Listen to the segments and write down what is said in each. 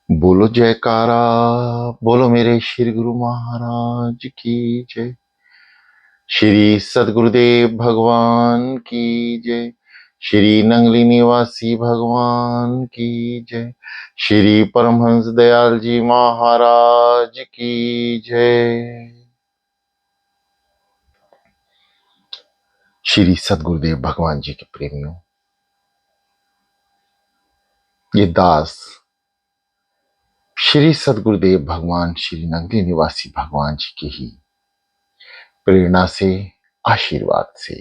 बोलो जयकारा। बोलो मेरे श्री गुरु महाराज की जय। श्री सद्गुरुदेव भगवान की जय। श्री नंगली निवासी भगवान की जय। श्री परमहंस दयाल जी महाराज की जय। श्री सद्गुरुदेव भगवान जी के प्रेमियों, ये दास श्री सद्गुरुदेव भगवान श्री नंगली निवासी भगवान जी की ही प्रेरणा से, आशीर्वाद से,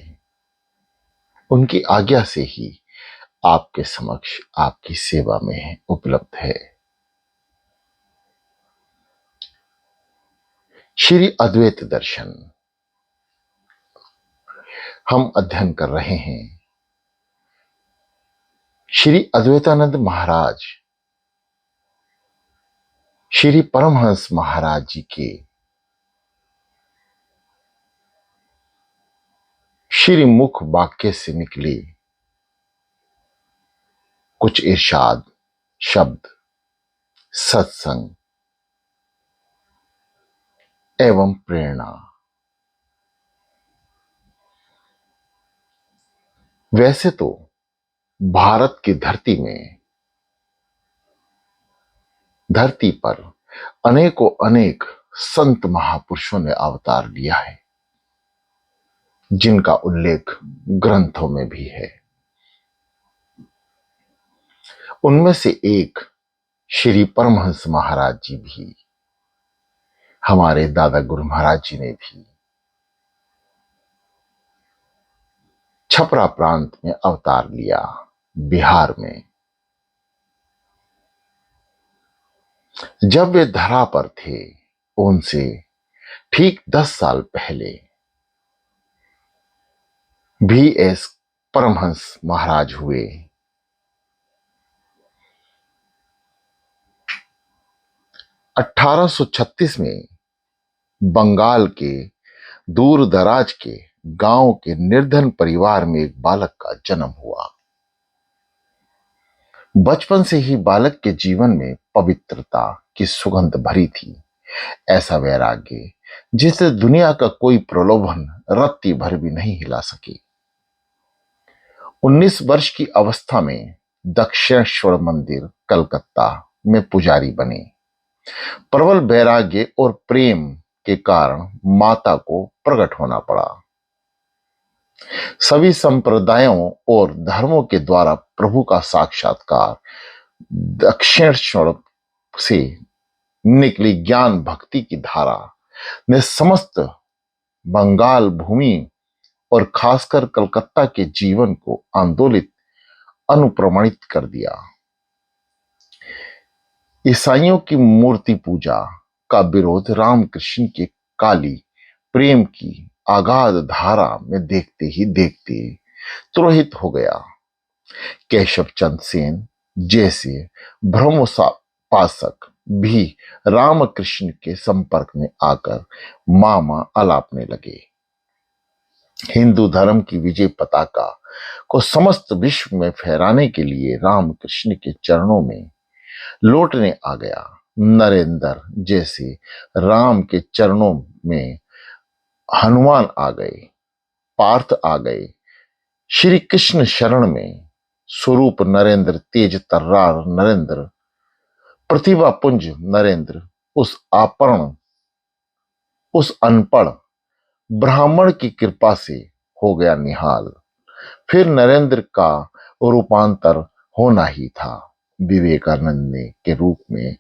उनकी आज्ञा से ही आपके समक्ष आपकी सेवा में उपलब्ध है। श्री अद्वैत दर्शन हम अध्ययन कर रहे हैं। श्री अद्वैतानंद महाराज, श्री परमहंस महाराज जी के श्री मुख वाक्य से निकले कुछ इरशाद शब्द, सत्संग एवं प्रेरणा। वैसे तो भारत की धरती पर अनेकों अनेक संत महापुरुषों ने अवतार लिया है, जिनका उल्लेख ग्रंथों में भी है। उनमें से एक श्री परमहंस महाराज जी भी, हमारे दादा गुरु महाराज जी ने भी छपरा प्रांत में अवतार लिया, बिहार में। जब वे धरा पर थे, उनसे ठीक 10 साल पहले भी एस परमहंस महाराज हुए। 1836 में बंगाल के दूर दराज के गांव के निर्धन परिवार में एक बालक का जन्म हुआ। बचपन से ही बालक के जीवन में पवित्रता की सुगंध भरी थी। ऐसा वैराग्य जिसे दुनिया का कोई प्रलोभन रत्ती भर भी नहीं हिला सके। 19 वर्ष की अवस्था में दक्षिणेश्वर मंदिर कलकत्ता में पुजारी बने। प्रबल वैराग्य और प्रेम के कारण माता को प्रकट होना पड़ा। सभी संप्रदायों और धर्मों के द्वारा प्रभु का साक्षात्कार दक्षिणेश्वर से निकली ज्ञान भक्ति की धारा ने समस्त बंगाल भूमि और खासकर कलकत्ता के जीवन को आंदोलित अनुप्रमाणित कर दिया। ईसाइयों की मूर्ति पूजा का विरोध रामकृष्ण के काली प्रेम की अगाध धारा में देखते ही देखते तुरहित हो गया। केशव चंद सेन जैसे ब्रह्मोपासक भी रामकृष्ण के संपर्क में आकर मामा अलापने लगे। हिंदू धर्म की विजय पताका को समस्त विश्व में फहराने के लिए रामकृष्ण के चरणों में लौटने आ गया। नरेंद्र जैसे राम के चरणों में हनुमान आ गए, पार्थ आ गए। श्री कृष्ण शरण में स्वरूप नरेंद्र, तेज तर्रार नरेंद्र, प्रतिभा पुंज नरेंद्र उस अनपढ़ ब्राह्मण की कृपा से हो गया निहाल। फिर नरेंद्र का रूपांतर होना ही था विवेकानंद ने के रूप में।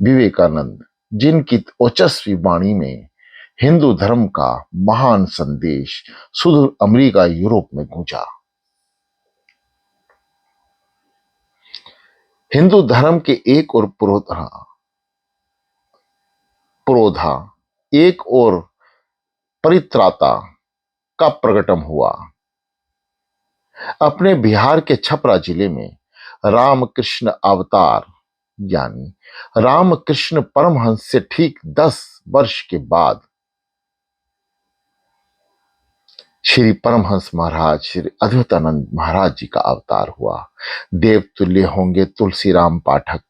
विवेकानंद जिनकी ओजस्वी वाणी में हिंदू धर्म का महान संदेश सुदूर अमेरिका यूरोप में गूंजा। हिंदू धर्म के एक और पुरोधा, एक और परित्राता का प्रकटम हुआ। अपने बिहार के छपरा जिले में रामकृष्ण अवतार यानी रामकृष्ण परमहंस से ठीक 10 वर्ष के बाद श्री परमहंस महाराज श्री अद्वैतानंद महाराज जी का अवतार हुआ। देवतुल्य होंगे तुलसीराम पाठक,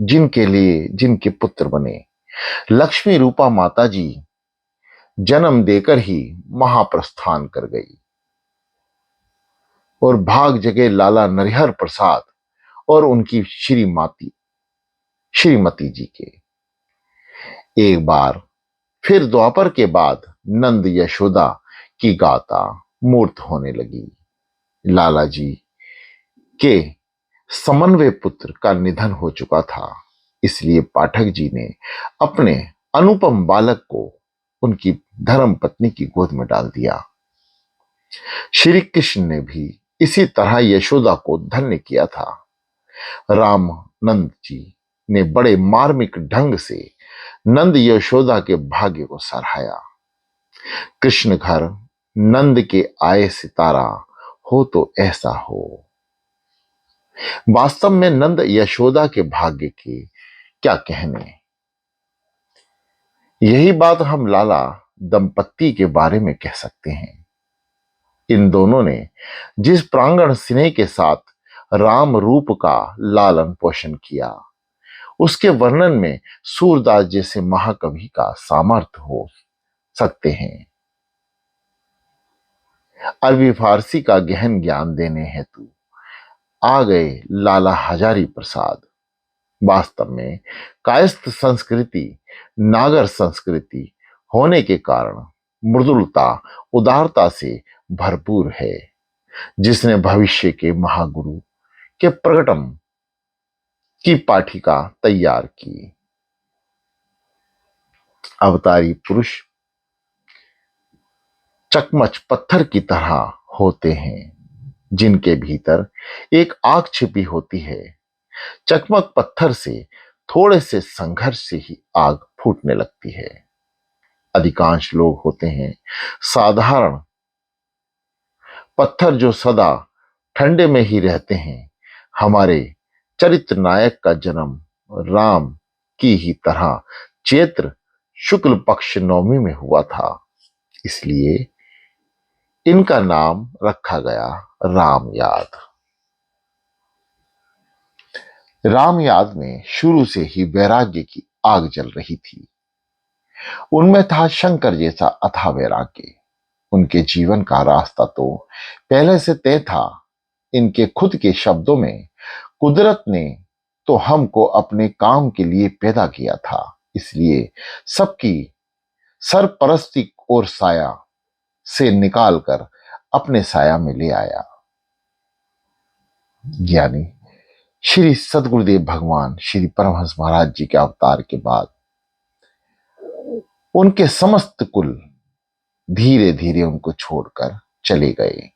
जिनके लिए जिनके पुत्र बने। लक्ष्मी रूपा माता जी जन्म देकर ही महाप्रस्थान कर गई और भाग जगे लाला नरिहर प्रसाद और उनकी श्रीमती जी के। एक बार फिर द्वापर के बाद नंद यशोदा की गाथा मूर्त होने लगी। लाला जी के समन्वय पुत्र का निधन हो चुका था, इसलिए पाठक जी ने अपने अनुपम बालक को उनकी धर्म पत्नी की गोद में डाल दिया। श्री कृष्ण ने भी इसी तरह यशोदा को धन्य किया था। राम नंद जी ने बड़े मार्मिक ढंग से नंद यशोदा के भाग्य को सराहाया। कृष्ण घर नंद के आए सितारा हो तो ऐसा हो। वास्तव में नंद यशोदा के भाग्य के क्या कहने। यही बात हम लाला दंपत्ति के बारे में कह सकते हैं। इन दोनों ने जिस प्रांगण स्नेह के साथ राम रूप का लालन पोषण किया, उसके वर्णन में सूरदास जैसे महाकवि का सामर्थ्य हो सकते हैं। अरबी फारसी का गहन ज्ञान देने हेतु आ गए लाला हजारी प्रसाद। वास्तव में कायस्थ संस्कृति नागर संस्कृति होने के कारण मृदुलता उदारता से भरपूर है, जिसने भविष्य के महागुरु के प्रकटम की पाठिका तैयार की। अवतारी पुरुष चकमच पत्थर की तरह होते हैं, जिनके भीतर एक आग छिपी होती है। चकमक पत्थर से थोड़े से संघर्ष से ही आग फूटने लगती है। अधिकांश लोग होते हैं साधारण पत्थर जो सदा ठंडे में ही रहते हैं। हमारे चरित्र नायक का जन्म राम की ही तरह चैत्र शुक्ल पक्ष नवमी में हुआ था, इसलिए इनका नाम रखा गया राम याद। राम याद में शुरू से ही वैराग्य की आग जल रही थी। उनमें था शंकर जैसा अथाह वैराग्य। उनके जीवन का रास्ता तो पहले से तय था। इनके खुद के शब्दों में, कुदरत ने तो हमको अपने काम के लिए पैदा किया था, इसलिए सबकी सरपरस्ती और साया से निकालकर अपने साया में ले आया। यानी श्री सदगुरुदेव भगवान श्री परमहंस महाराज जी के अवतार के बाद उनके समस्त कुल धीरे धीरे उनको छोड़कर चले गए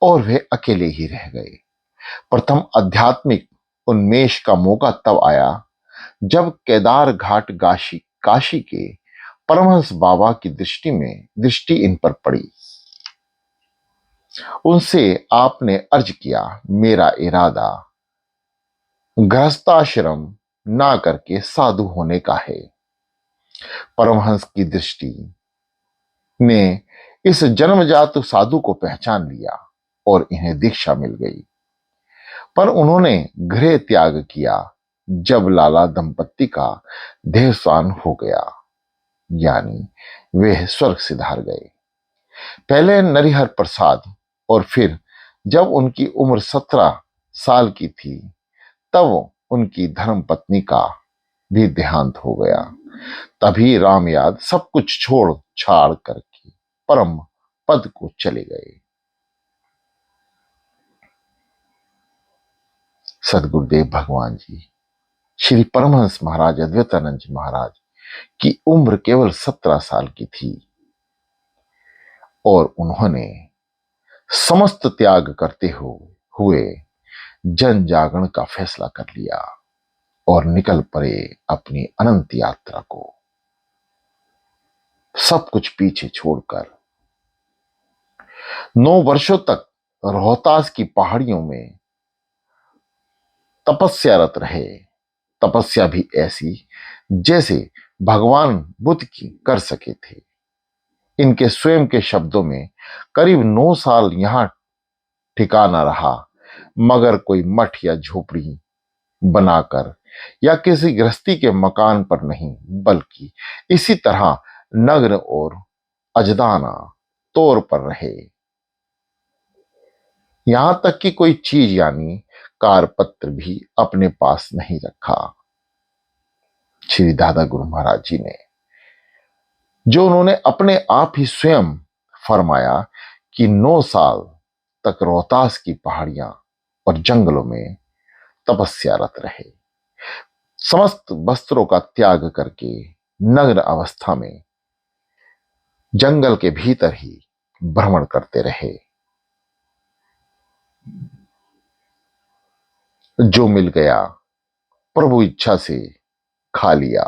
और वे अकेले ही रह गए। प्रथम आध्यात्मिक उन्मेष का मौका तब आया जब केदार घाट काशी के परमहंस बाबा की दृष्टि इन पर पड़ी। उनसे आपने अर्ज किया, मेरा इरादा गृहस्थाश्रम ना करके साधु होने का है। परमहंस की दृष्टि ने इस जन्मजात साधु को पहचान लिया और इन्हें दीक्षा मिल गई। पर उन्होंने गृह त्याग किया जब लाला दंपत्ति का देहावसान हो गया, यानी वे स्वर्ग सिधार गए। पहले नरिहर प्रसाद और फिर जब उनकी उम्र 17 साल की थी तब उनकी धर्म पत्नी का भी देहांत हो गया। तभी राम याद सब कुछ छोड़ छाड़ करके परम पद को चले गए। सदगुरुदेव भगवान जी श्री परमहंस महाराज अद्वैतानंद जी महाराज की उम्र केवल 17 साल की थी और उन्होंने समस्त त्याग करते हुए जन जागरण का फैसला कर लिया और निकल पड़े अपनी अनंत यात्रा को, सब कुछ पीछे छोड़कर। 9 वर्षों तक रोहतास की पहाड़ियों में तपस्यारत रहे। तपस्या भी ऐसी जैसे भगवान बुद्ध की कर सके थे। इनके स्वयं के शब्दों में करीब 9 साल यहां ठिकाना रहा, मगर कोई मठ या झोपड़ी बनाकर या किसी गृहस्थी के मकान पर नहीं, बल्कि इसी तरह नग्न और अजदाना तौर पर रहे। यहां तक कि कोई चीज यानी कारपत्र भी अपने पास नहीं रखा। श्री दादा गुरु महाराज जी ने, जो उन्होंने अपने आप ही स्वयं फरमाया कि 9 साल तक रोहतास की पहाड़ियां और जंगलों में तपस्यारत रहे, समस्त वस्त्रों का त्याग करके नग्न अवस्था में जंगल के भीतर ही भ्रमण करते रहे। जो मिल गया प्रभु इच्छा से खा लिया।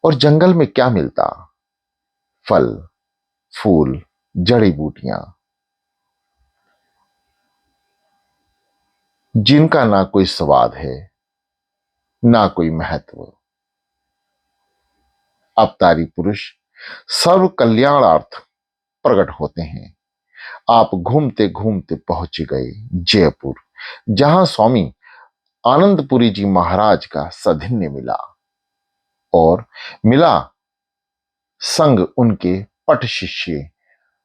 और जंगल में क्या मिलता? फल, फूल, जड़ी बूटियां, जिनका ना कोई स्वाद है, ना कोई महत्व। अवतारी पुरुष सर्व कल्याणार्थ प्रकट होते हैं। आप घूमते घूमते पहुंच गए जयपुर, जहां स्वामी आनंदपुरी जी महाराज का सधिन्य मिला और मिला संग उनके पट शिष्य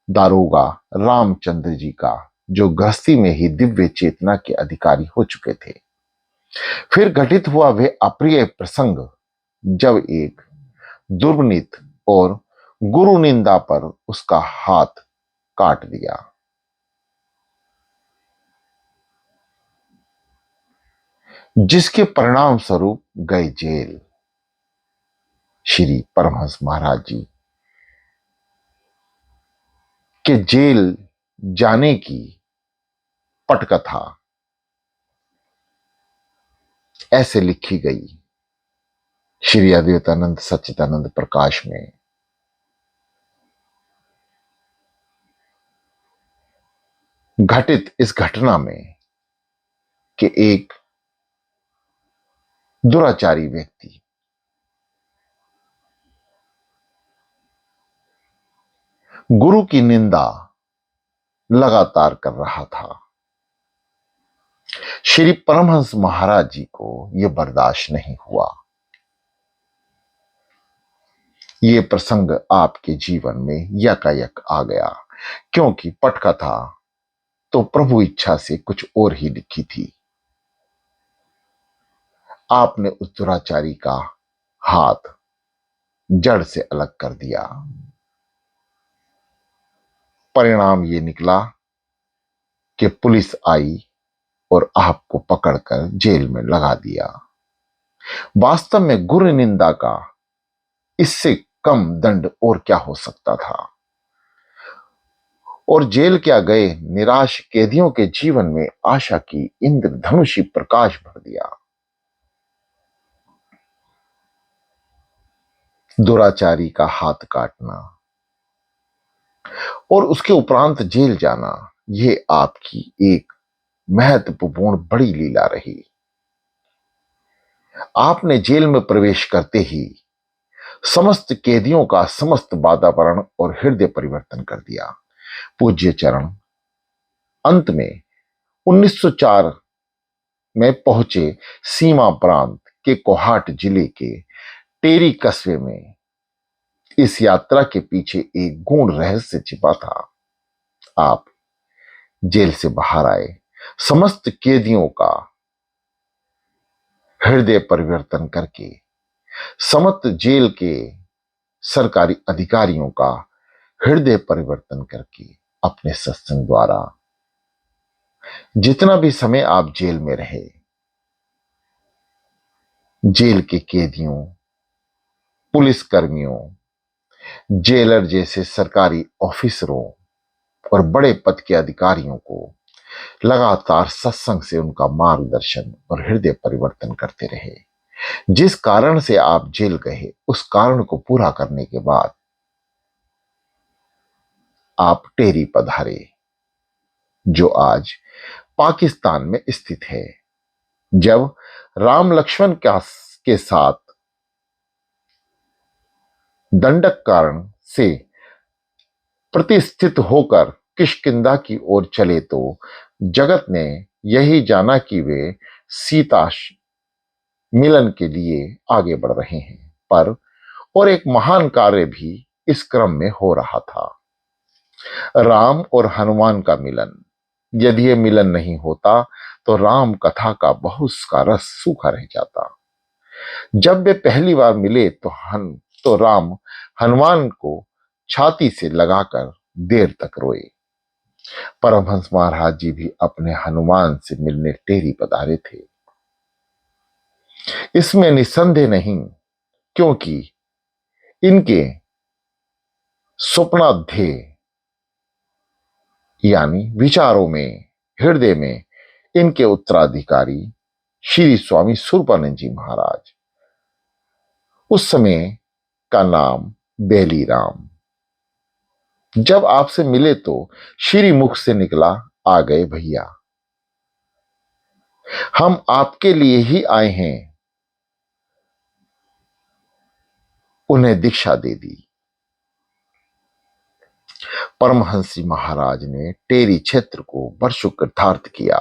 दारोगा रामचंद्र जी का, जो गृहस्थी में ही दिव्य चेतना के अधिकारी हो चुके थे। फिर घटित हुआ वे अप्रिय प्रसंग, जब एक दुर्नीत और गुरु निंदा पर उसका हाथ काट दिया। जिसके परिणाम स्वरूप गए जेल। श्री परमहंस महाराज जी के जेल जाने की पटकथा ऐसे लिखी गई श्री अद्वैतानंद सच्चिदानंद प्रकाश में। घटित इस घटना में कि एक दुराचारी व्यक्ति गुरु की निंदा लगातार कर रहा था। श्री परमहंस महाराज जी को यह बर्दाश्त नहीं हुआ। यह प्रसंग आपके जीवन में यकायक आ गया, क्योंकि पटकथा तो प्रभु इच्छा से कुछ और ही लिखी थी। आपने उस दुराचारी का हाथ जड़ से अलग कर दिया। परिणाम ये निकला कि पुलिस आई और आपको पकड़कर जेल में लगा दिया। वास्तव में गुरु निंदा का इससे कम दंड और क्या हो सकता था। और जेल क्या गए निराश कैदियों के जीवन में आशा की इंद्रधनुषी प्रकाश भर दिया। दुराचारी का हाथ काटना और उसके उपरांत जेल जाना, यह आपकी एक महत्वपूर्ण बड़ी लीला रही। आपने जेल में प्रवेश करते ही समस्त कैदियों का समस्त वातावरण और हृदय परिवर्तन कर दिया। पूज्य चरण अंत में 1904 में पहुंचे सीमा प्रांत के कोहाट जिले के टेरी कस्बे में। इस यात्रा के पीछे एक गूढ़ रहस्य छिपा था। आप जेल से बाहर आए, समस्त कैदियों का हृदय परिवर्तन करके, समस्त जेल के सरकारी अधिकारियों का हृदय परिवर्तन करके, अपने सत्संग द्वारा जितना भी समय आप जेल में रहे, जेल के कैदियों, पुलिस कर्मियों, जेलर जैसे सरकारी ऑफिसरों और बड़े पद के अधिकारियों को लगातार सत्संग से उनका मार्गदर्शन और हृदय परिवर्तन करते रहे। जिस कारण से आप जेल गए, उस कारण को पूरा करने के बाद आप टेरी पधारे, जो आज पाकिस्तान में स्थित है। जब राम लक्ष्मण के साथ दंडक कारण से प्रतिष्ठित होकर किष्किंधा की ओर चले, तो जगत ने यही जाना कि वे सीता मिलन के लिए आगे बढ़ रहे हैं, पर और एक महान कार्य भी इस क्रम में हो रहा था, राम और हनुमान का मिलन। यदि ये मिलन नहीं होता तो राम कथा का बहुत का रस सूखा रह जाता। जब वे पहली बार मिले तो राम हनुमान को छाती से लगाकर देर तक रोए। परमहंस महाराज जी भी अपने हनुमान से मिलने टेहरी पधारे थे। इसमें निसंदेह नहीं, क्योंकि इनके स्वप्नाध्यय यानी विचारों में, हृदय में इनके उत्तराधिकारी श्री स्वामी स्वरूपानंद जी महाराज, उस समय का नाम बेली राम, जब आपसे मिले तो श्री मुख से निकला, आ गए भैया, हम आपके लिए ही आए हैं। उन्हें दीक्षा दे दी। परमहंस जी महाराज ने टेरी क्षेत्र को वर्षों कृतार्थ किया,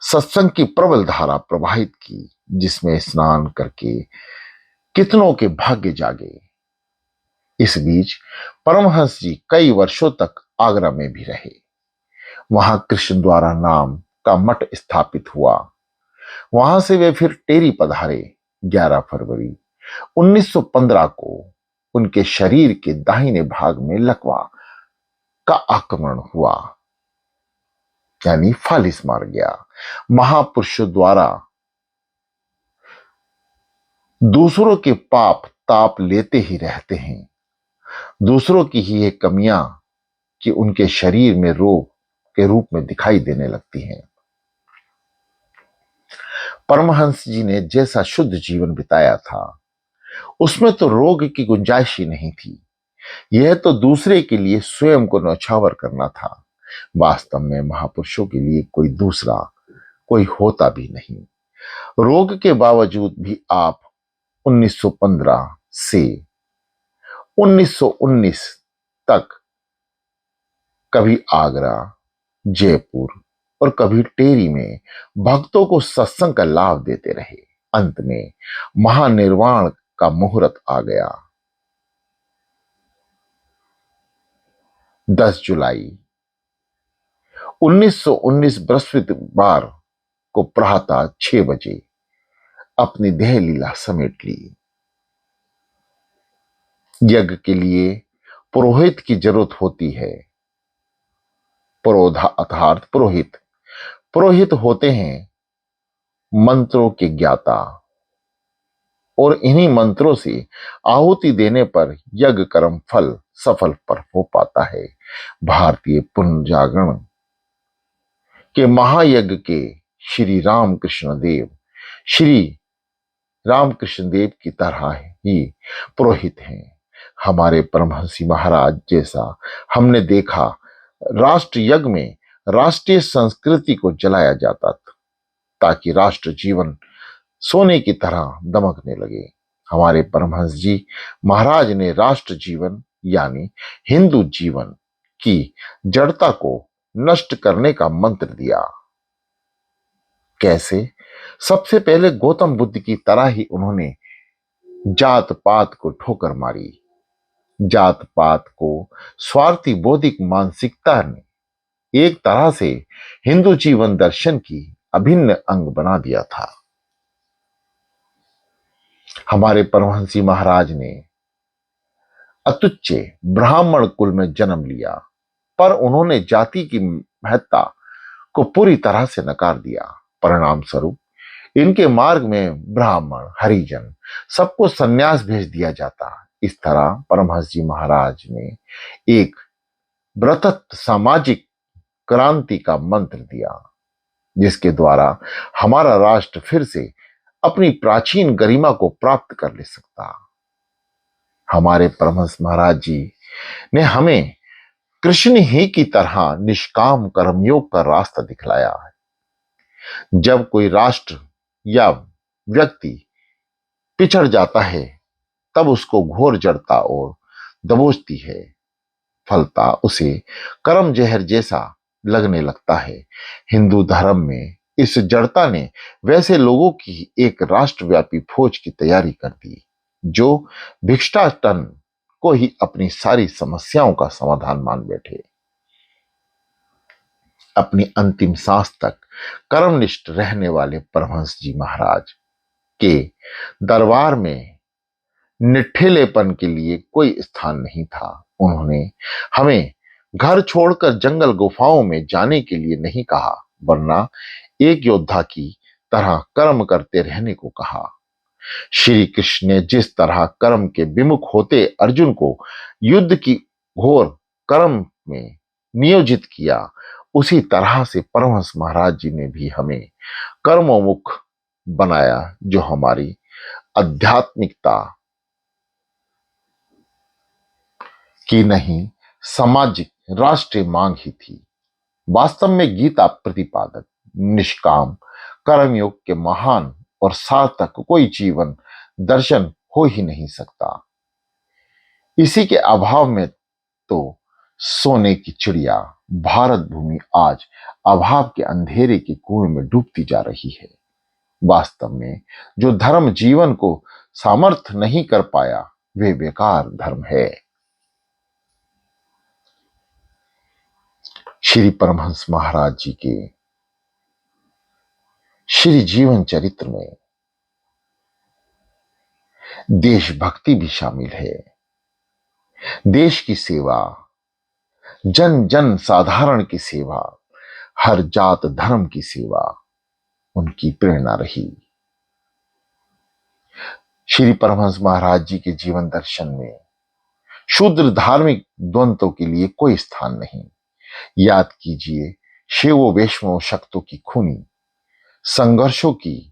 सत्संग की प्रबल धारा प्रवाहित की, जिसमें स्नान करके कितनों के भाग्य जागे। इस बीच परमहंस जी कई वर्षों तक आगरा में भी रहे। वहां कृष्ण द्वारा नाम का मठ स्थापित हुआ। वहां से वे फिर टेरी पधारे। 11 फरवरी 1915 को उनके शरीर के दाहिने भाग में लकवा का आक्रमण हुआ, यानी फालिस मार गया। महापुरुषों द्वारा दूसरों के पाप ताप लेते ही रहते हैं। दूसरों की ही ये कमियां कि उनके शरीर में रोग के रूप में दिखाई देने लगती हैं। परमहंस जी ने जैसा शुद्ध जीवन बिताया था, उसमें तो रोग की गुंजाइश ही नहीं थी। यह तो दूसरे के लिए स्वयं को न्यौछावर करना था। वास्तव में महापुरुषों के लिए कोई दूसरा कोई होता भी नहीं। रोग के बावजूद भी आप 1915 से 1919 तक कभी आगरा, जयपुर और कभी टेरी में भक्तों को सत्संग का लाभ देते रहे। अंत में महानिर्वाण का मुहूर्त आ गया। 10 जुलाई 1919 बृहस्पतिवार को प्रातः 6 बजे अपनी देह लीला समेट ली। यज्ञ के लिए पुरोहित की जरूरत होती है। पुरोधा अर्थात पुरोहित। पुरोहित होते हैं मंत्रों के ज्ञाता, और इन्हीं मंत्रों से आहुति देने पर यज्ञ कर्म फल सफल पर हो पाता है। भारतीय पुनर्जागरण के महायज्ञ के श्री रामकृष्ण देव की तरह ही पुरोहित हैं। हमारे परमहंसी महाराज जैसा हमने देखा, राष्ट्र यज्ञ में राष्ट्रीय संस्कृति को जलाया जाता था, ताकि राष्ट्र जीवन सोने की तरह दमकने लगे। हमारे परमहंस जी महाराज ने राष्ट्र जीवन यानी हिंदू जीवन की जड़ता को नष्ट करने का मंत्र दिया। कैसे? सबसे पहले गौतम बुद्ध की तरह ही उन्होंने जात पात को ठोकर मारी। जात पात को स्वार्थी बौद्धिक मानसिकता ने एक तरह से हिंदू जीवन दर्शन की अभिन्न अंग बना दिया था। हमारे परमहंसी महाराज ने अतुच्चे ब्राह्मण कुल में जन्म लिया, पर उन्होंने जाति की महत्ता को पूरी तरह से नकार दिया। परिणाम स्वरूप इनके मार्ग में ब्राह्मण, हरिजन सबको संन्यास भेज दिया जाता। इस तरह परमहंस जी महाराज ने एक बृहत सामाजिक क्रांति का मंत्र दिया, जिसके द्वारा हमारा राष्ट्र फिर से अपनी प्राचीन गरिमा को प्राप्त कर ले सकता। हमारे परमहंस महाराज जी ने हमें कृष्ण ही की तरह निष्काम कर्मयोग का रास्ता दिखलाया है। जब कोई राष्ट्र या व्यक्ति पिछड़ जाता है, तब उसको घोर जड़ता और दबोचती है। फलता उसे कर्म जहर जैसा लगने लगता है। हिंदू धर्म में इस जड़ता ने वैसे लोगों की एक राष्ट्रव्यापी फौज की तैयारी कर दी जो भिक्षाटन को ही अपनी सारी समस्याओं का समाधान मान बैठे। अपनी अंतिम सांस तक कर्मनिष्ठ रहने वाले परमहंस जी महाराज के दरबार में निठेलेपन के लिए कोई स्थान नहीं था। उन्होंने हमें घर छोड़कर जंगल गुफाओं में जाने के लिए नहीं कहा, वरना एक योद्धा की तरह कर्म करते रहने को कहा। श्री कृष्ण ने जिस तरह कर्म के विमुख होते अर्जुन को युद्ध की घोर कर्म में नियोजित किया, उसी तरह से परमहंस महाराज जी ने भी हमें कर्मोन्मुख बनाया, जो हमारी आध्यात्मिकता की नहीं, सामाजिक राष्ट्रीय मांग ही थी। वास्तव में गीता प्रतिपादक निष्काम कर्मयोग के महान और सार्थक कोई जीवन दर्शन हो ही नहीं सकता। इसी के अभाव में तो सोने की चिड़िया भारत भूमि आज अभाव के अंधेरे के कुएं में डूबती जा रही है। वास्तव में जो धर्म जीवन को सामर्थ्य नहीं कर पाया, वे बेकार धर्म है। श्री परमहंस महाराज जी के श्री जीवन चरित्र में देशभक्ति भी शामिल है। देश की सेवा, जन जन साधारण की सेवा, हर जात धर्म की सेवा उनकी प्रेरणा रही। श्री परमहंस महाराज जी के जीवन दर्शन में शूद्र धार्मिक द्वंद्वों के लिए कोई स्थान नहीं। याद कीजिए शिवो वैष्णव शक्तों की खूनी संघर्षों की,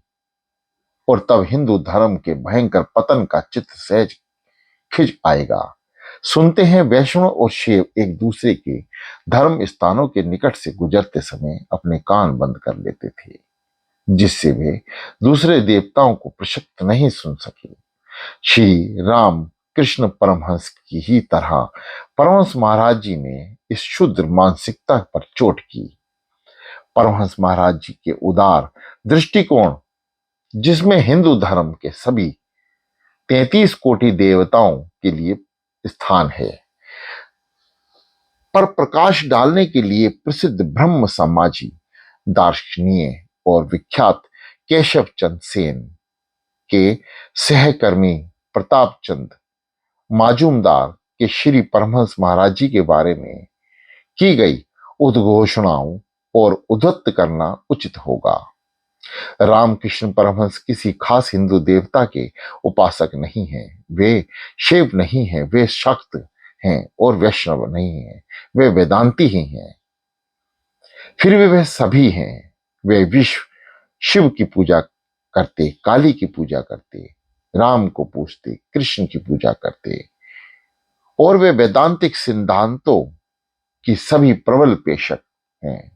और तब हिंदू धर्म के भयंकर पतन का चित्र सहज खिंच आएगा। सुनते हैं वैष्णव और शिव एक दूसरे के धर्म स्थानों के निकट से गुजरते समय अपने कान बंद कर लेते थे, जिससे वे दूसरे देवताओं को प्रशक्त नहीं सुन सके। श्री राम कृष्ण परमहंस की ही तरह परमहंस महाराज जी ने इस शुद्र मानसिकता पर चोट की। परमहंस महाराज जी के उदार दृष्टिकोण, जिसमें हिंदू धर्म के सभी 33 कोटि देवताओं के लिए स्थान है, पर प्रकाश डालने के लिए प्रसिद्ध ब्रह्म समाजी दार्शनिक और विख्यात केशव चंद सेन के सहकर्मी प्रताप चंद माजूमदार के श्री परमहंस महाराज जी के बारे में की गई उद्घोषणाओं और उद्धत करना उचित होगा। रामकृष्ण परमहंस किसी खास हिंदू देवता के उपासक नहीं हैं, वे शिव नहीं हैं, वे शक्त हैं और वैष्णव नहीं हैं, वे वेदांती ही हैं। फिर भी वे सभी हैं। वे विश्व शिव की पूजा करते, काली की पूजा करते, राम को पूजते, कृष्ण की पूजा करते, और वे वैदांतिक सिद्धांतों की सभी प्रबल पेशक हैं।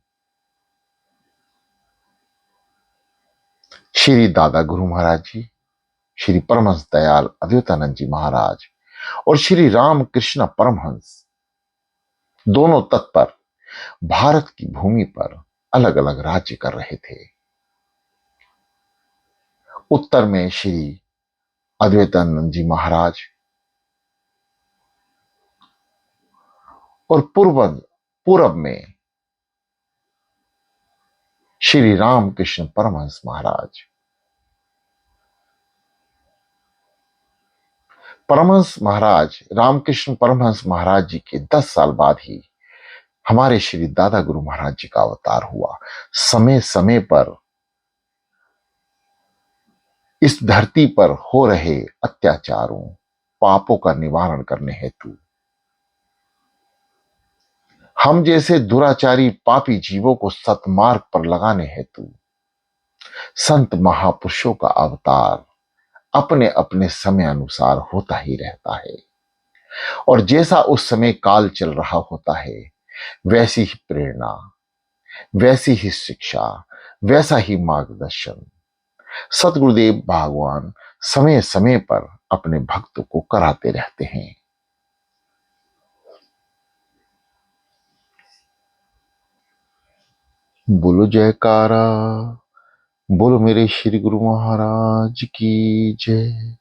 श्री दादा गुरु महाराज जी, श्री परमहंस दयाल अद्वैतानंद जी महाराज और श्री राम कृष्ण परमहंस दोनों तत्पर भारत की भूमि पर अलग अलग राज्य कर रहे थे। उत्तर में श्री अद्वैतानंद जी महाराज और पूर्व में श्री रामकृष्ण परमहंस महाराज। परमहंस महाराज रामकृष्ण परमहंस महाराज जी के 10 साल बाद ही हमारे श्री दादा गुरु महाराज जी का अवतार हुआ। समय समय पर इस धरती पर हो रहे अत्याचारों, पापों का निवारण करने हेतु, हम जैसे दुराचारी पापी जीवों को सतमार्ग पर लगाने हेतु संत महापुरुषों का अवतार अपने अपने समय अनुसार होता ही रहता है, और जैसा उस समय काल चल रहा होता है, वैसी ही प्रेरणा, वैसी ही शिक्षा, वैसा ही मार्गदर्शन सतगुरुदेव भगवान समय समय पर अपने भक्तों को कराते रहते हैं। बोलो जयकारा, बोलो मेरे श्री गुरु महाराज की जय।